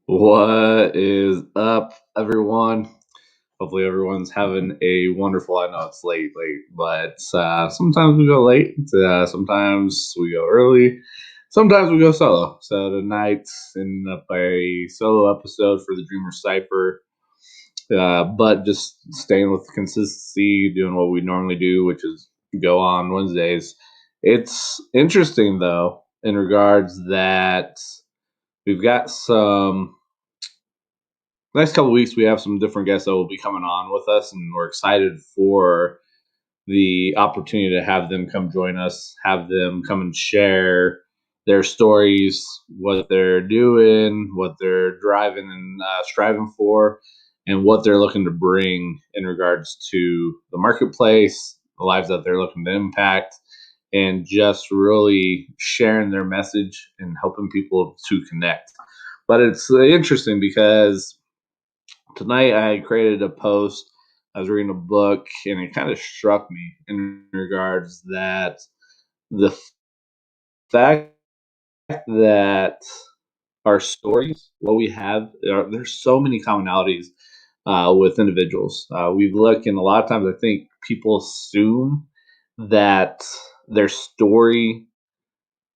What is up, everyone? Hopefully, everyone's having a wonderful. I know it's late, but sometimes we go late. Sometimes we go early. Sometimes we go solo. So tonight's ending up a solo episode for the Dreamer Cypher, but just staying with consistency, doing what we normally do, which is go on Wednesdays. It's interesting though, in regards that we've got some next couple of weeks we have some different guests that will be coming on with us, and we're excited for the opportunity to have them come join us, have them come and share their stories, what they're doing, what they're driving and striving for, and what they're looking to bring in regards to the marketplace, the lives that they're looking to impact, and just really sharing their message and helping people to connect. But it's interesting because tonight I created a post. I was reading a book, and it kind of struck me in regards that the fact that our stories, what we have, there's so many commonalities with individuals. We look, and a lot of times I think people assume that their story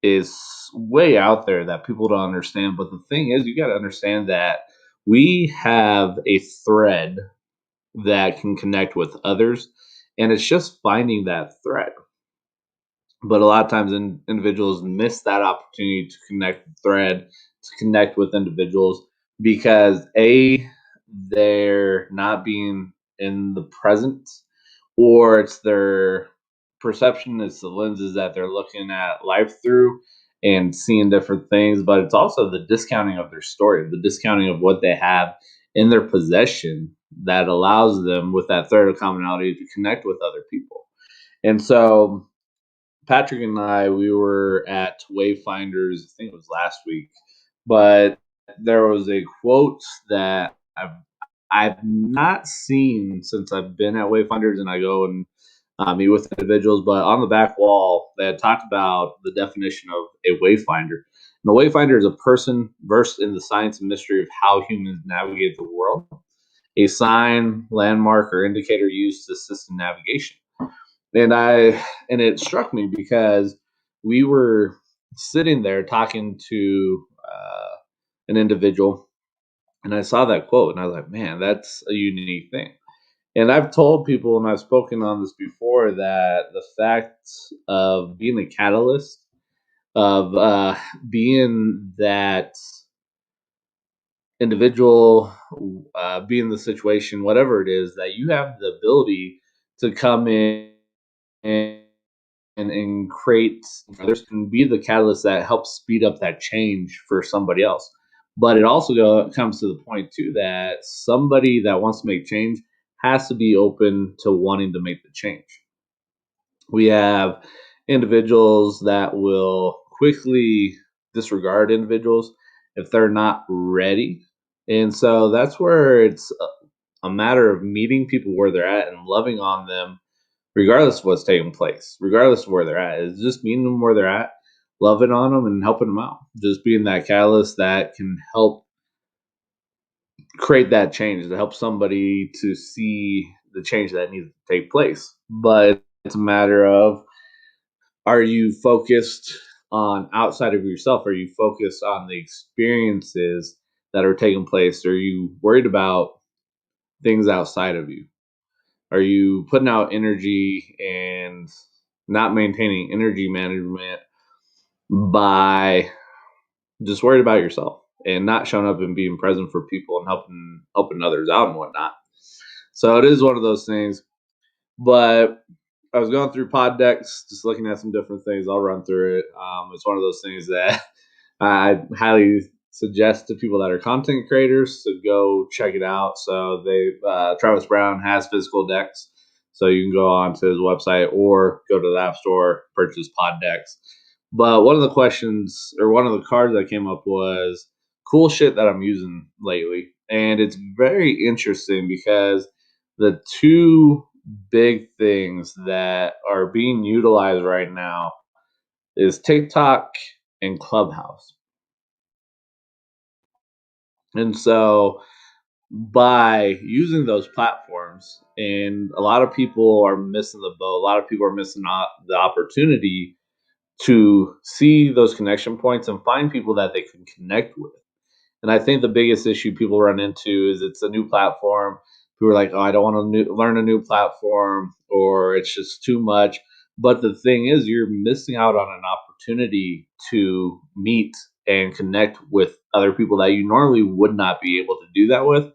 is way out there that people don't understand. But the thing is, you got to understand that we have a thread that can connect with others. And it's just finding that thread. But a lot of times individuals miss that opportunity to connect the thread, to connect with individuals because they're not being in the present, or it's their perception, it's the lenses that they're looking at life through and seeing different things. But it's also the discounting of their story, the discounting of what they have in their possession that allows them, with that thread of commonality, to connect with other people. And so Patrick and I, we were at Wayfinders, I think it was last week, but there was a quote that I've not seen since I've been at Wayfinders, and I go and meet with individuals. But on the back wall, they had talked about the definition of a wayfinder. And a wayfinder is a person versed in the science and mystery of how humans navigate the world, a sign, landmark, or indicator used to assist in navigation. And it struck me because we were sitting there talking to an individual, and I saw that quote, and I was like, man, that's a unique thing. And I've told people, and I've spoken on this before, that the fact of being a catalyst, of being that individual, being the situation, whatever it is, that you have the ability to come in and create others, can be the catalyst that helps speed up that change for somebody else. But it also comes to the point too that somebody that wants to make change has to be open to wanting to make the change. We have individuals that will quickly disregard individuals if they're not ready. And so that's where it's a matter of meeting people where they're at and loving on them regardless of what's taking place, regardless of where they're at. It's just meeting them where they're at, loving on them, and helping them out. Just being that catalyst that can help create that change, to help somebody to see the change that needs to take place. But it's a matter of, are you focused on outside of yourself? Are you focused on the experiences that are taking place? Are you worried about things outside of you? Are you putting out energy and not maintaining energy management by just worried about yourself and not showing up and being present for people and helping others out and whatnot? So it is one of those things. But I was going through pod decks, just looking at some different things. I'll run through it. It's one of those things that I highly suggest to people that are content creators to go check it out. So Travis Brown has physical decks, so you can go onto his website or go to the App Store, purchase pod decks. But one of the questions, or one of the cards that came up, was cool shit that I'm using lately, and it's very interesting because the two big things that are being utilized right now is TikTok and Clubhouse. And so by using those platforms, and a lot of people are missing the boat, a lot of people are missing out the opportunity to see those connection points and find people that they can connect with. And I think the biggest issue people run into is it's a new platform. People are like, oh, I don't want to learn a new platform, or it's just too much. But the thing is, you're missing out on an opportunity to meet and connect with other people that you normally would not be able to do that with.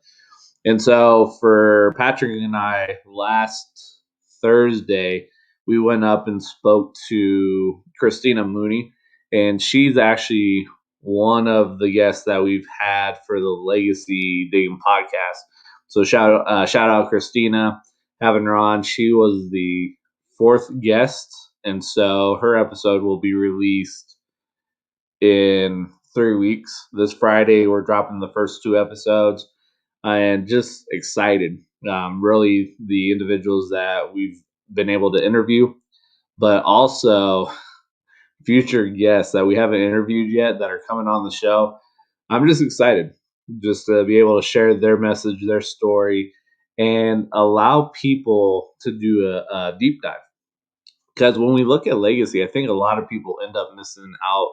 And so for Patrick and I, last Thursday, we went up and spoke to Christina Mooney, and she's actually one of the guests that we've had for the Legacy Digging podcast. So shout out Christina, having her on. She was the fourth guest, and so her episode will be released in 3 weeks. This Friday, we're dropping the first two episodes, and just excited. Really, the individuals that we've been able to interview, but also future guests that we haven't interviewed yet that are coming on the show. I'm just excited just to be able to share their message, their story, and allow people to do a deep dive. Because when we look at legacy, I think a lot of people end up missing out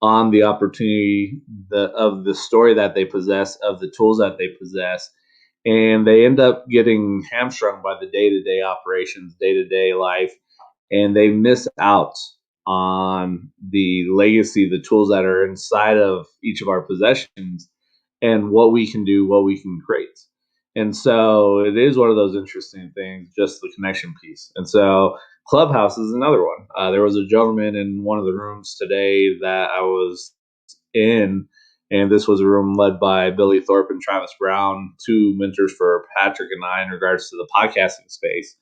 on the opportunity of the story that they possess, of the tools that they possess, and they end up getting hamstrung by the day to day operations, day to day life, and they miss out on the legacy, the tools that are inside of each of our possessions, and what we can do, what we can create. And so it is one of those interesting things, just the connection piece. And so Clubhouse is another one. There was a gentleman in one of the rooms today that I was in, and this was a room led by Billy Thorpe and Travis Brown, two mentors for Patrick and I in regards to the podcasting space.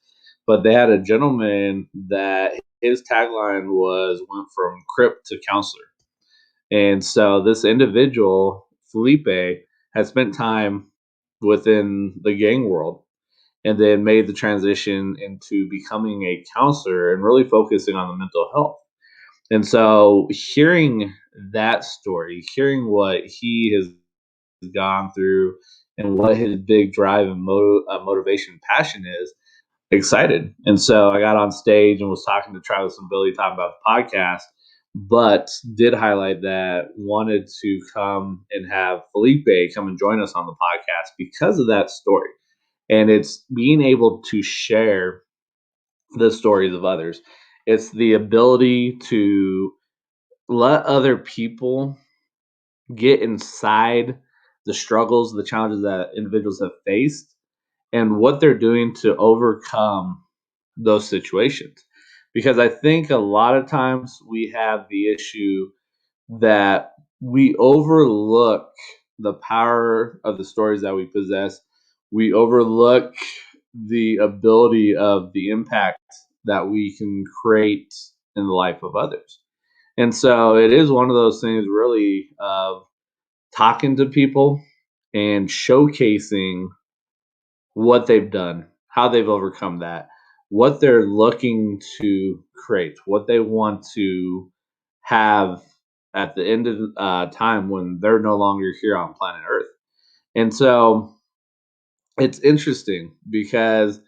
But they had a gentleman that his tagline was went from crypt to counselor. And so this individual, Felipe, had spent time within the gang world and then made the transition into becoming a counselor and really focusing on the mental health. And so hearing that story, hearing what he has gone through and what his big drive and motivation and passion is, excited. And so I got on stage and was talking to Travis and Billy talking about the podcast, but did highlight that wanted to come and have Felipe come and join us on the podcast because of that story. And it's being able to share the stories of others. It's the ability to let other people get inside the struggles, the challenges that individuals have faced, and what they're doing to overcome those situations. Because I think a lot of times we have the issue that we overlook the power of the stories that we possess. We overlook the ability of the impact that we can create in the life of others. And so it is one of those things really of talking to people and showcasing what they've done, how they've overcome that, what they're looking to create, what they want to have at the end of time when they're no longer here on planet Earth. And so it's interesting because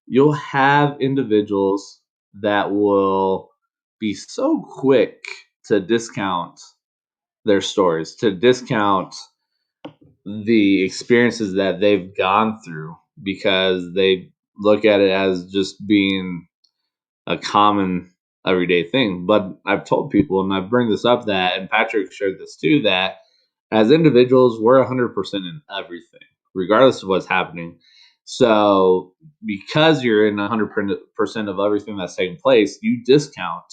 you'll have individuals that will be so quick to discount their stories, to discount the experiences that they've gone through because they look at it as just being a common everyday thing. But I've told people, and I bring this up that, and Patrick shared this too, that as individuals, we're 100% in everything, regardless of what's happening. So because you're in 100% of everything that's taking place, you discount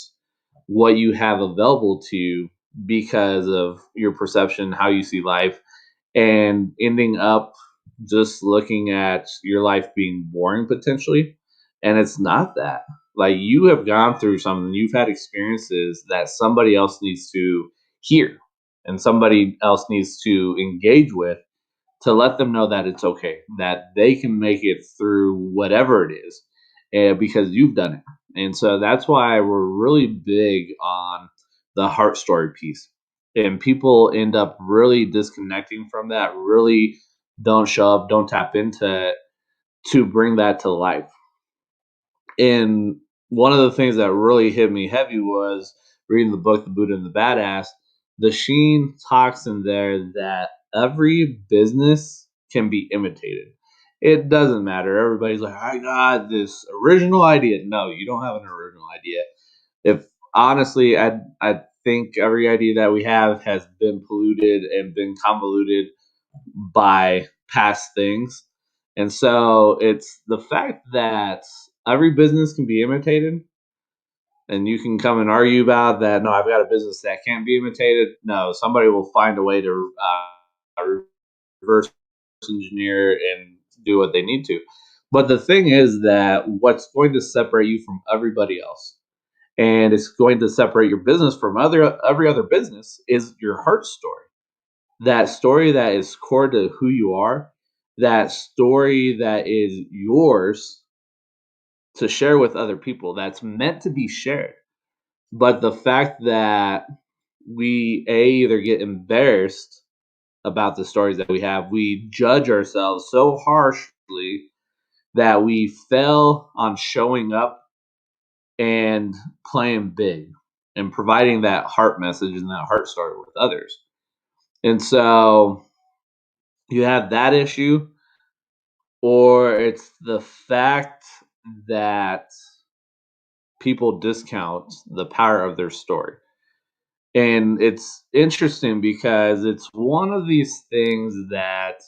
what you have available to you because of your perception, how you see life, and ending up just looking at your life being boring potentially. And it's not that. Like, you have gone through something, you've had experiences that somebody else needs to hear and somebody else needs to engage with, to let them know that it's okay, that they can make it through whatever it is, because you've done it. And so that's why we're really big on the heart story piece. And people end up really disconnecting from that, really don't show up, don't tap into it to bring that to life. And one of the things that really hit me heavy was reading the book, The Buddha and the Badass. The Sheen talks in there that every business can be imitated. It doesn't matter. Everybody's like, I got this original idea. No, you don't have an original idea. If honestly, I think every idea that we have has been polluted and been convoluted by past things. And so it's the fact that every business can be imitated, and you can come and argue about that. No, I've got a business that can't be imitated. No, somebody will find a way to reverse engineer and do what they need to. But the thing is that what's going to separate you from everybody else, and it's going to separate your business from every other business, is your heart story. That story that is core to who you are, that story that is yours to share with other people, that's meant to be shared. But the fact that we either get embarrassed about the stories that we have, we judge ourselves so harshly that we fail on showing up and playing big and providing that heart message and that heart story with others. And so you have that issue, or it's the fact that people discount the power of their story. And it's interesting because it's one of these things that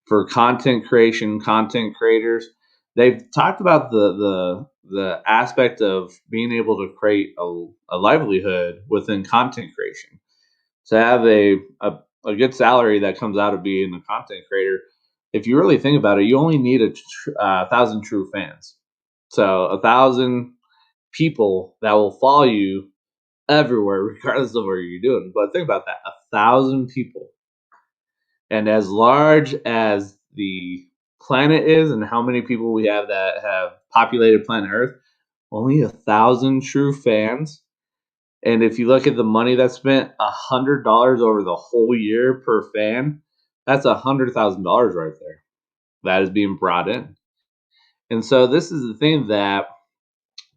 for content creation, content creators, they've talked about the aspect of being able to create a livelihood within content creation. To have a good salary that comes out of being a content creator, if you really think about it, you only need a thousand true fans. So 1,000 people that will follow you everywhere, regardless of what you're doing. But think about that: 1,000 people, and as large as the planet is, and how many people we have that have populated planet Earth, only 1,000 true fans. And if you look at the money that's spent, $100 over the whole year per fan, that's $100,000 right there. That is being brought in. And so this is the thing that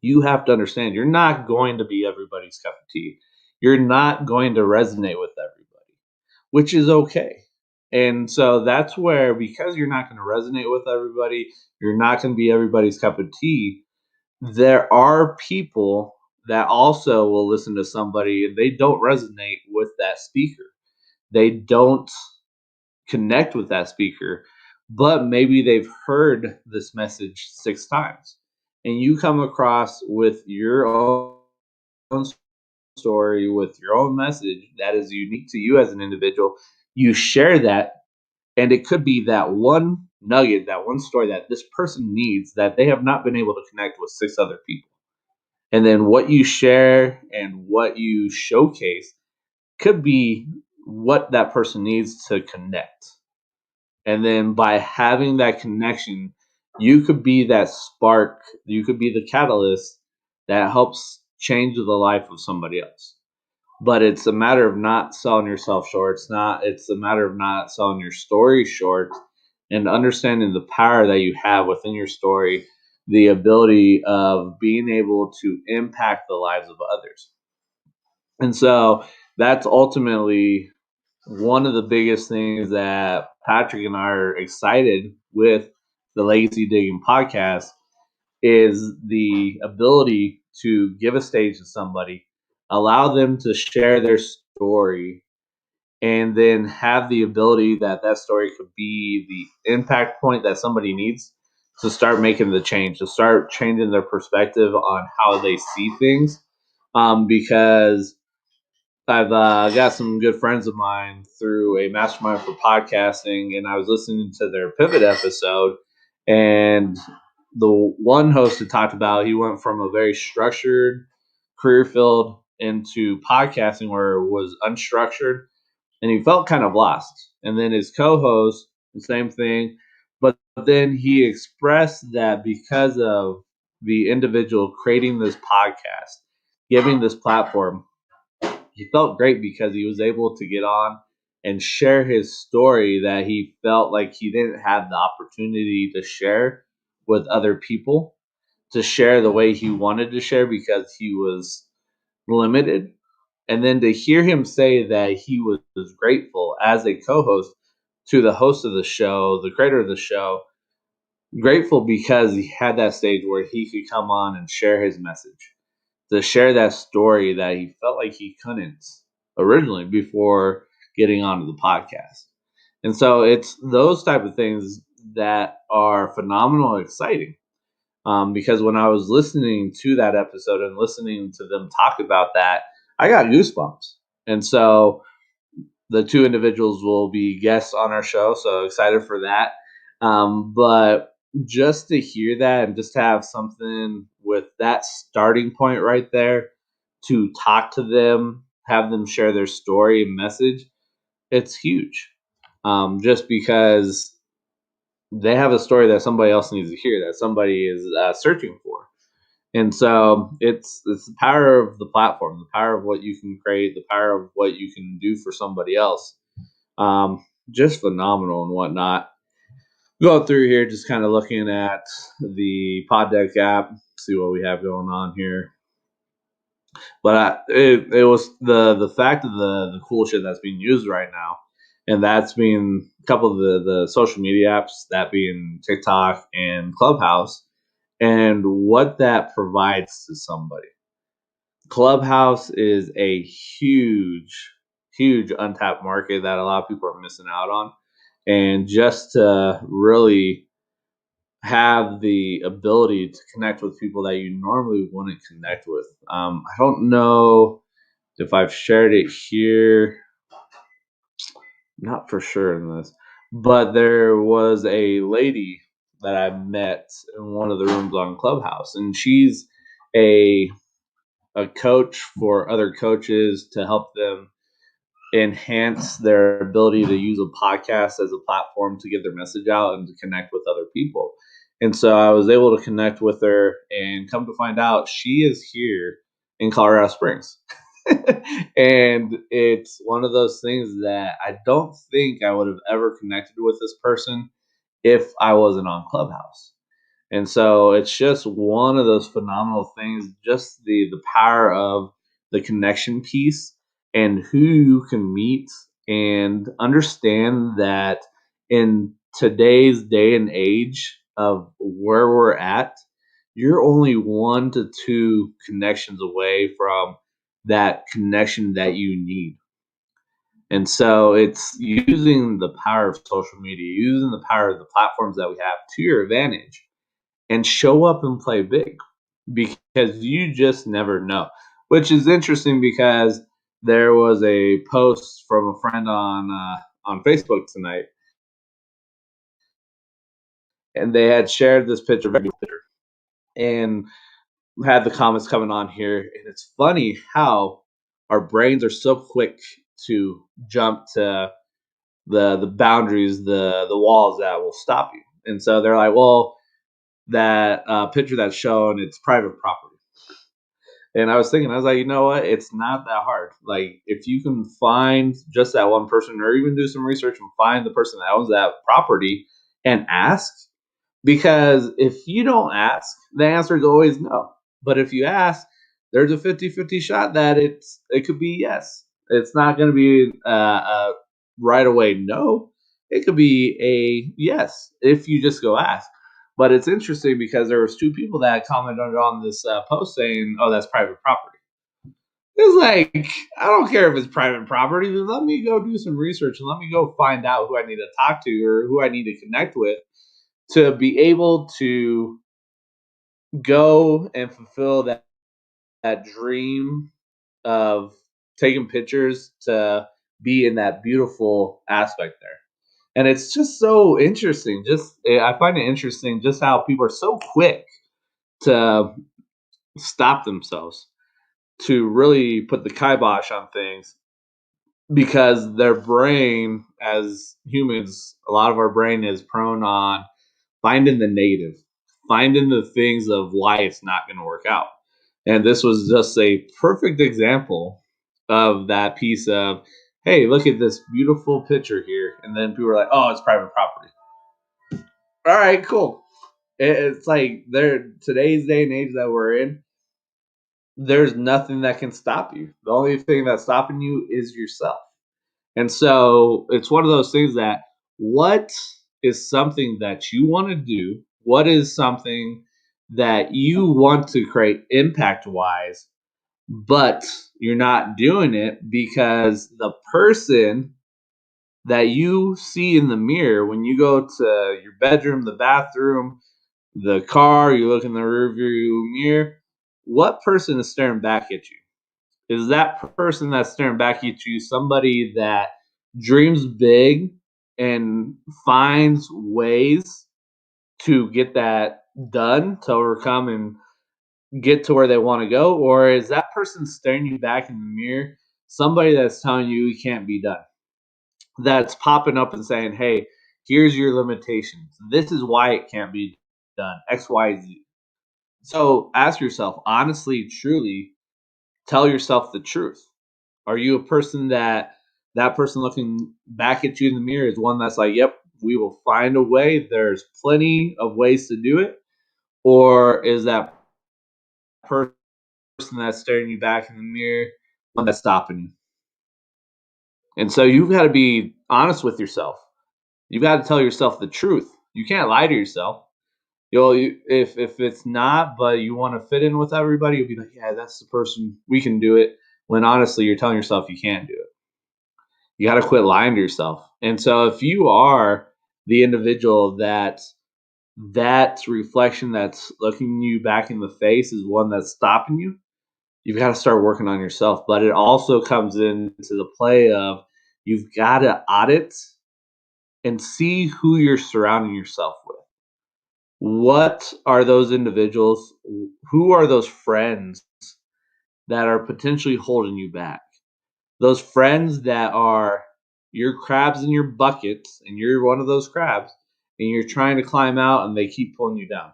you have to understand. You're not going to be everybody's cup of tea. You're not going to resonate with everybody, which is okay. And so that's where, because you're not going to resonate with everybody, you're not going to be everybody's cup of tea. There are people that also will listen to somebody and they don't resonate with that speaker. They don't connect with that speaker, but maybe they've heard this message 6 times. And you come across with your own story, with your own message that is unique to you as an individual. You share that, and it could be that one nugget, that one story that this person needs that they have not been able to connect with 6 other people. And then what you share and what you showcase could be what that person needs to connect. And then by having that connection, you could be that spark, you could be the catalyst that helps change the life of somebody else. But it's a matter of not selling yourself short. It's a matter of not selling your story short, and understanding the power that you have within your story, the ability of being able to impact the lives of others. And so that's ultimately one of the biggest things that Patrick and I are excited with the Legacy Digging podcast is the ability to give a stage to somebody, allow them to share their story, and then have the ability that that story could be the impact point that somebody needs to start making the change, to start changing their perspective on how they see things. Because I've got some good friends of mine through a mastermind for podcasting, and I was listening to their pivot episode, and the one host had talked about he went from a very structured career field into podcasting where it was unstructured, and he felt kind of lost. And then his co-host, the same thing, but then he expressed that because of the individual creating this podcast, giving this platform, he felt great because he was able to get on and share his story that he felt like he didn't have the opportunity to share with other people, to share the way he wanted to share because he was limited. And then to hear him say that he was grateful as a co-host to the host of the show, the creator of the show, grateful because he had that stage where he could come on and share his message, to share that story that he felt like he couldn't originally before getting onto the podcast. And so it's those type of things that are phenomenal and exciting. Because when I was listening to that episode and listening to them talk about that, I got goosebumps. And so the two individuals will be guests on our show, so excited for that. But just to hear that and just to have something with that starting point right there to talk to them, have them share their story and message, it's huge. Just because they have a story that somebody else needs to hear, that somebody is searching for. And so it's the power of the platform, the power of what you can create, the power of what you can do for somebody else. Just phenomenal and whatnot. Going through here, just kind of looking at the Pod Deck app, see what we have going on here. But it was the fact of the cool shit that's being used right now, and that's being a couple of the social media apps, that being TikTok and Clubhouse, and what that provides to somebody. Clubhouse is a huge untapped market that a lot of people are missing out on. And just to really have the ability to connect with people that you normally wouldn't connect with. I don't know if I've shared it here, not for sure in this, but there was a lady that I met in one of the rooms on Clubhouse, and she's a a coach for other coaches to help them enhance their ability to use a podcast as a platform to get their message out and to connect with other people. And so I was able to connect with her, and come to find out she is here in Colorado Springs. And it's one of those things that I don't think I would have ever connected with this person if I wasn't on Clubhouse. And so it's just one of those phenomenal things, just the power of the connection piece and who you can meet, and understand that in today's day and age of where we're at, you're only 1 to 2 connections away from that connection that you need. And so it's using the power of social media, using the power of the platforms that we have to your advantage, and show up and play big, because you just never know. Which is interesting because there was a post from a friend on Facebook tonight, and they had shared this picture, and had the comments coming on here, and it's funny how our brains are so quick to jump to the boundaries, the walls that will stop you. And so they're like, well, that picture that's shown, it's private property. And I was thinking, I was like, you know what? It's not that hard. Like, if you can find just that one person, or even do some research and find the person that owns that property and ask, because if you don't ask, the answer is always no. But if you ask, there's a 50-50 shot that it could be yes. It's not going to be a right away no. It could be a yes if you just go ask. But it's interesting because there was 2 people that commented on this post saying, "Oh, that's private property." It's like, I don't care if it's private property, but let me go do some research and let me go find out who I need to talk to or who I need to connect with to be able to go and fulfill that dream of taking pictures, to be in that beautiful aspect there. And it's just so interesting. I find it interesting just how people are so quick to stop themselves, to really put the kibosh on things, because their brain, as humans, a lot of our brain is prone on finding the negative, finding the things of why it's not going to work out. And this was just a perfect example of that piece of, hey, look at this beautiful picture here, and then people are like, oh, it's private property. All right, cool. It's like there today's day and age that we're in, there's nothing that can stop you. The only thing that's stopping you is yourself. And so it's one of those things that, what is something that you want to do? What is something that you want to create impact wise, but you're not doing it because the person that you see in the mirror when you go to your bedroom, the bathroom, the car, you look in the rearview mirror, what person is staring back at you? Is that person that's staring back at you somebody that dreams big and finds ways to get that done, to overcome and get to where they want to go? Or is that person staring you back in the mirror somebody that's telling you it can't be done? That's popping up and saying, hey, here's your limitations. This is why it can't be done. X, Y, Z. So ask yourself, honestly, truly, tell yourself the truth. Are you a person that person looking back at you in the mirror is one that's like, yep, we will find a way. There's plenty of ways to do it. Or is that person that's staring you back in the mirror one that's stopping you? And so you've got to be honest with yourself. You've got to tell yourself the truth. You can't lie to yourself. If it's not, but you want to fit in with everybody, you'll be like, yeah, that's the person. We can do it. When honestly, you're telling yourself you can't do it. You got to quit lying to yourself. And so if you are the individual that reflection that's looking you back in the face is one that's stopping you, you've got to start working on yourself. But it also comes into the play of, you've got to audit and see who you're surrounding yourself with. What are those individuals? Who are those friends that are potentially holding you back? Those friends that are your crabs in your buckets, and you're one of those crabs, and you're trying to climb out and they keep pulling you down.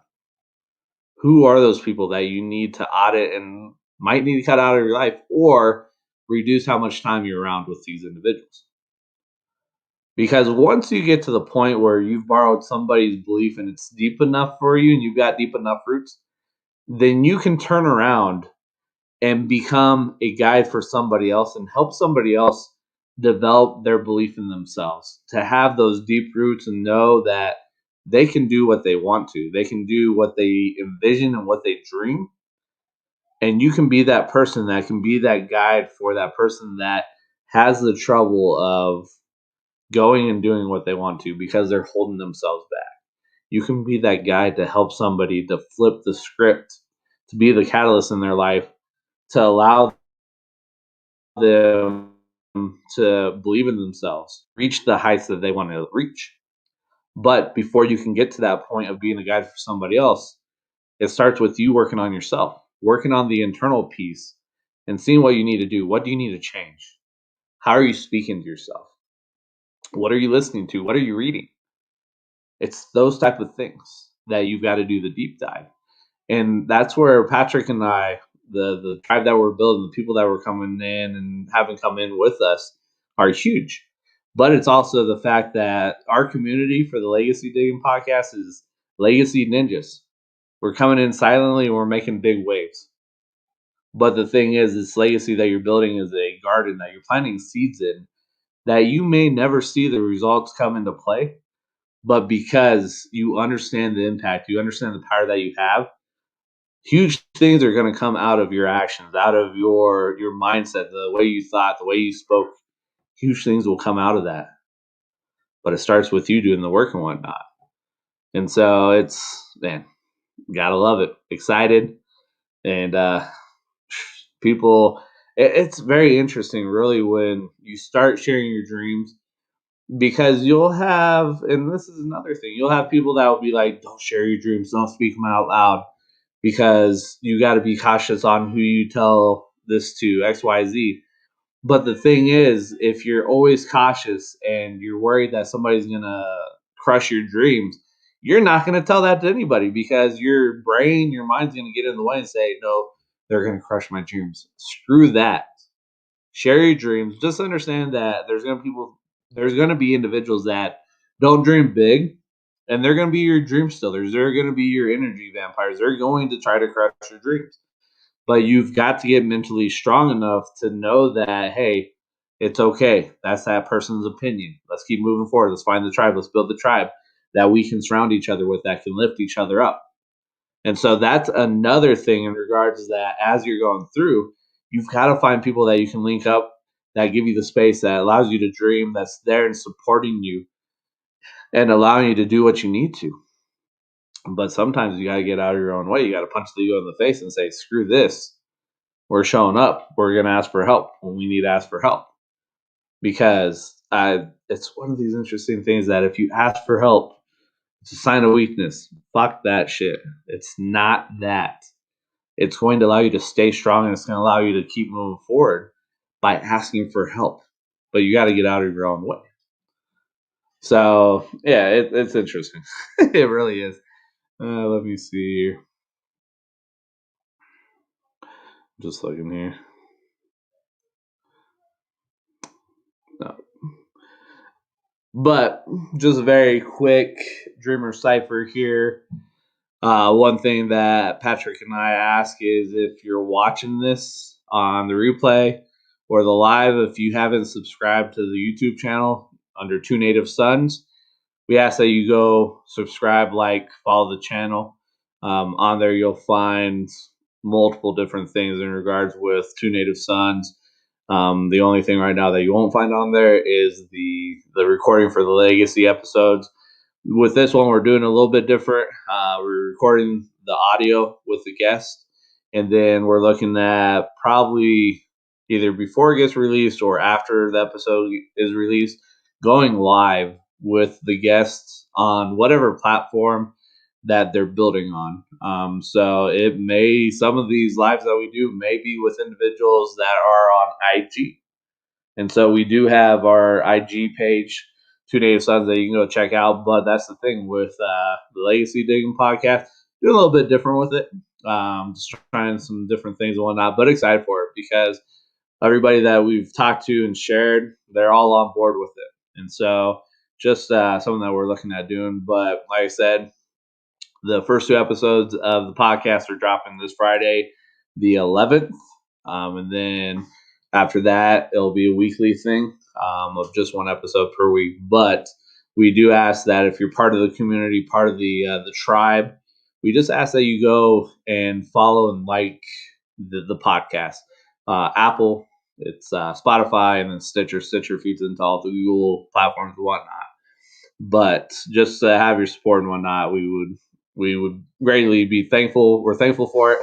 Who are those people that you need to audit and might need to cut out of your life, or reduce how much time you're around with these individuals? Because once you get to the point where you've borrowed somebody's belief and it's deep enough for you and you've got deep enough roots, then you can turn around and become a guide for somebody else and help somebody else develop their belief in themselves, to have those deep roots and know that they can do what they want to. They can do what they envision and what they dream. And you can be that person that can be that guide for that person that has the trouble of going and doing what they want to because they're holding themselves back. You can be that guide to help somebody to flip the script, to be the catalyst in their life, to allow them to believe in themselves, reach the heights that they want to reach. But before you can get to that point of being a guide for somebody else, it starts with you working on yourself, working on the internal piece and seeing what you need to do. What do you need to change? How are you speaking to yourself? What are you listening to? What are you reading? It's those type of things that you've got to do the deep dive. And that's where Patrick and I, the tribe that we're building, the people that were coming in and having come in with us, are huge. But it's also the fact that our community for the Legacy Digging podcast is Legacy Ninjas. We're coming in silently and we're making big waves. But the thing is, this legacy that you're building is a garden that you're planting seeds in that you may never see the results come into play. But because you understand the impact, you understand the power that you have, huge things are going to come out of your actions, out of your mindset, the way you thought, the way you spoke. Huge things will come out of that. But it starts with you doing the work and whatnot. And so it's, man, gotta love it. Excited. And people, it's very interesting, really, when you start sharing your dreams, because you'll have, and this is another thing, you'll have people that will be like, don't share your dreams, don't speak them out loud, because you got to be cautious on who you tell this to, XYZ. But the thing is, if you're always cautious and you're worried that somebody's going to crush your dreams, you're not going to tell that to anybody, because your brain, your mind's going to get in the way and say, no, they're going to crush my dreams. Screw that. share your dreams. Just understand that there's gonna be individuals that don't dream big, and they're gonna be your dream stealers. They're gonna be your energy vampires. They're going to try to crush your dreams. But you've got to get mentally strong enough to know that, hey, it's okay. That's that person's opinion. Let's keep moving forward. Let's find the tribe. Let's build the tribe that we can surround each other with, that can lift each other up. And so that's another thing in regards to that. As you're going through, you've got to find people that you can link up, that give you the space, that allows you to dream, that's there and supporting you and allowing you to do what you need to. But sometimes you got to get out of your own way. You got to punch the ego in the face and say, screw this. We're showing up. We're going to ask for help when we need to ask for help. Because it's one of these interesting things that if you ask for help, it's a sign of weakness. Fuck that shit. It's not that. It's going to allow you to stay strong, and it's going to allow you to keep moving forward by asking for help. But you got to get out of your own way. So, yeah, it's interesting. It really is. Let me see here. Just looking here. No. But just a very quick Dreamer Cypher here. One thing that Patrick and I ask is, if you're watching this on the replay or the live, if you haven't subscribed to the YouTube channel under Two Native Sons, we ask that you go subscribe, follow the channel. On there, you'll find multiple different things in regards with Two Native Sons. The only thing right now that you won't find on there is the recording for the Legacy episodes. With this one, we're doing a little bit different. We're recording the audio with the guest, and then we're looking at probably either before it gets released or after the episode is released, going live with the guests on whatever platform that they're building on. So some of these lives that we do may be with individuals that are on IG. And so we do have our IG page, Two Native Sons, that you can go check out. But that's the thing with the Legacy Digging podcast, doing a little bit different with it. Just trying some different things and whatnot, but excited for it because everybody that we've talked to and shared, they're all on board with it. And so just something that we're looking at doing. But like I said, the first two episodes of the podcast are dropping this Friday, the 11th. And then after that, it'll be a weekly thing of just one episode per week. But we do ask that if you're part of the community, part of the tribe, we just ask that you go and follow and like the podcast. Apple, it's Spotify, and then Stitcher. Stitcher feeds into all the Google platforms and whatnot. But just to have your support and whatnot, we would greatly be thankful. We're thankful for it.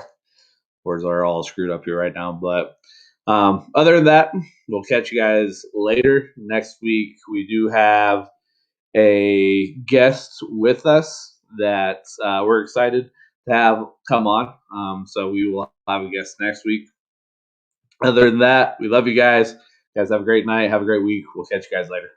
Words are all screwed up here right now. But other than that, we'll catch you guys later. Next week, we do have a guest with us that we're excited to have come on. So we will have a guest next week. Other than that, we love you guys. You guys have a great night. Have a great week. We'll catch you guys later.